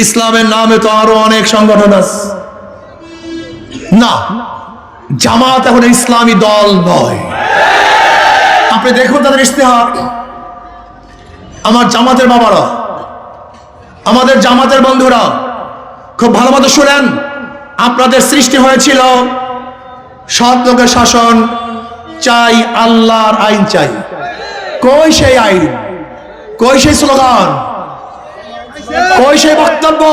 ইসলামের নামে তো আরো অনেক সংগঠন আছে না, জামাত এখন ইসলামী দল নয়। আপনি দেখুন তাদের ইশতেহার। আমার জামাতের বাবারা, আমাদের জামাতের বন্ধুরা খুব ভালো মতো শুনেন। আপনাদের সৃষ্টি হয়েছিল সৎ লোকের শাসন চাই, আল্লাহর আইন চাই। কই সেই আইন, কই সেই স্লোগান, কই সেই বক্তব্য?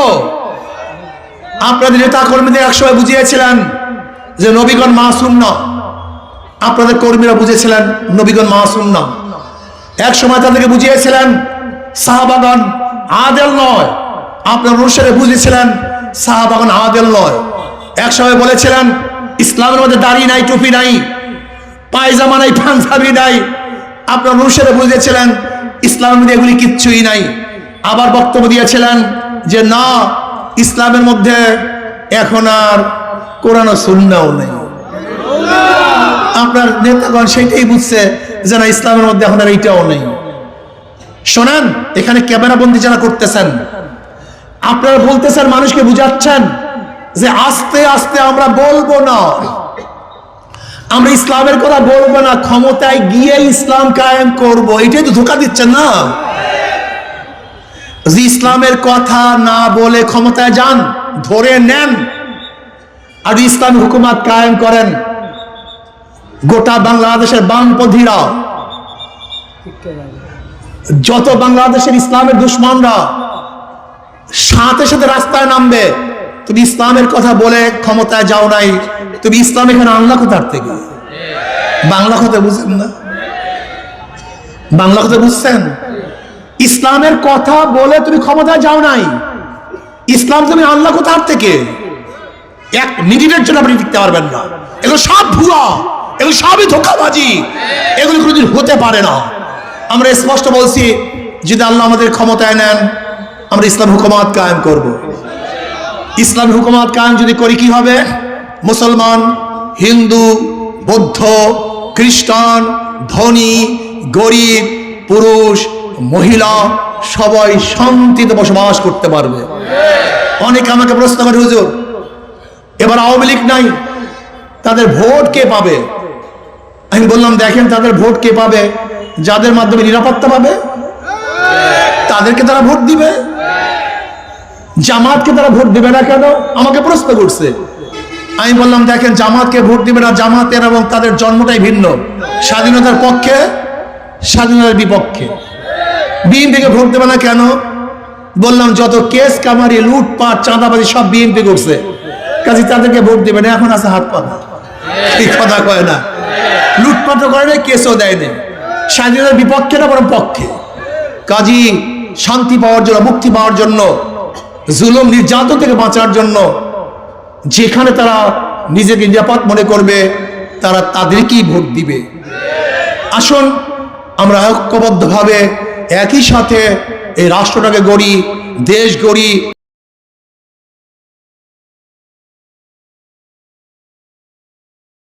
আপনাদের নেতা কর্মীদের একসময় বুঝিয়েছিলেন যে নবীগণ মাসুম না। আপনাদের কর্মীরা বুঝেছিলেন নবীগণ মাসুম না। এক সময় তাদেরকে বুঝিয়েছিলেন সাহাবাগণ আদেল নয়। আপনার অনুসারে বুঝেছিলেন সাহাবাগণ আদেল নয়। এক সময় বলেছিলেন ইসলামের মধ্যে দাড়ি নাই, টুপি নাই, পায়জামা নাই, পাঞ্জাবি নাই। আপনার অনুসারে বুঝেছিলেন ইসলামের মধ্যে এগুলি কিচ্ছুই নাই। আবার বক্তব্য দিয়েছিলেন যে না, ইসলামের মধ্যে এখন আর কোরআন ও সুন্নাহও নেই। আপনার নেতাগণ সেটাই বুঝছে যে না, ইসলামের মধ্যে এখন আর এইটাও নেই। শোনেন, এখানে ক্যামেরা বন্দি যারা করতেছেন, আপনারা বলতেছেন, মানুষকে বুঝাচ্ছেন যে আস্তে আস্তে আমরা বলবো না, আমরা ইসলামের কথা বলবো না, ক্ষমতায় গিয়ে ইসলাম কায়েম করব। এটাই তো ধোঁকা দিচ্ছেন না। যে ইসলামের কথা না বলে ক্ষমতায় যান, ধরে নেন আর ইসলামী হুকুমত কায়েম করেন, গোটা বাংলাদেশের বামপন্থীরা, যত বাংলাদেশের ইসলামের দুশ্মনরা সাথে সাথে রাস্তায় নামবে। তুমি ইসলামের কথা বলে ক্ষমতায় যাও নাই, তুমি ইসলাম এখানে আনলা কোথার থেকে? বাংলা কথা বুঝছেন না? বাংলা কথা বুঝছেন? ইসলামের কথা বলে তুমি ক্ষমতায় যাও নাই, ইসলাম তুমি আনলা কোথার থেকে? এক মিনিটের জন্য আপনি টিকতে পারবেন না। এগুলো সব ভুয়া, এগুলো সবই ধোঁকাবাজি, এগুলো কোনোদিন হতে পারে না। আমরা স্পষ্ট বলছি, যদি আল্লাহ আমাদের ক্ষমতায় নেন, আমরা ইসলাম হুকুমত কায়েম করব। ইসলাম হুকুমত কায়েম যদি করি কি হবে? মুসলমান, হিন্দু, বৌদ্ধ, খ্রিস্টান, ধনী, গরিব, পুরুষ, মহিলা সবাই শান্তিতে বসবাস করতে পারবে। অনেকে আমাকে প্রশ্ন করে, হুজুর এবার আওয়ামী লীগ নাই, তাদের ভোট কে পাবে? আমি বললাম, দেখেন তাদের ভোট কে পাবে? যাদের মাধ্যমে নিরাপত্তা পাবে তাদেরকে তারা ভোট দিবে। জামাতকে তারা ভোট দিবে না কেন? আমাকে প্রশ্ন করছে। আমি বললাম, দেখেন জামাতকে ভোট দিবে না, জামাতের এবং তাদের জন্মটাই ভিন্ন। স্বাধীনতার পক্ষে, স্বাধীনতার বিপক্ষে। বিএনপিকে ভোট দেবে না কেন? বললাম, যত কেস কামারি, লুটপাট, চাঁদাবাজি সব বিএনপি করছে, কাজে তাদেরকে ভোট দেবে না। এখন আছে হাত পাতা, এই কথা কয় না। লুটপাটও করে না, কেসও দেয় না। স্বাধীনতার বিপক্ষে না, বরং পক্ষে। কাজী শান্তি পাওয়ার জন্য, মুক্তি পাওয়ার জন্য, জুলুম নির্যাতন থেকে বাঁচার জন্য যেখানে তারা নিজেকে নিরাপদ মনে করবে, তারা তাদেরকেই ভোট দিবে। আসুন আমরা ঐক্যবদ্ধভাবে একই সাথে এই রাষ্ট্রটাকে গড়ি, দেশ গড়ি।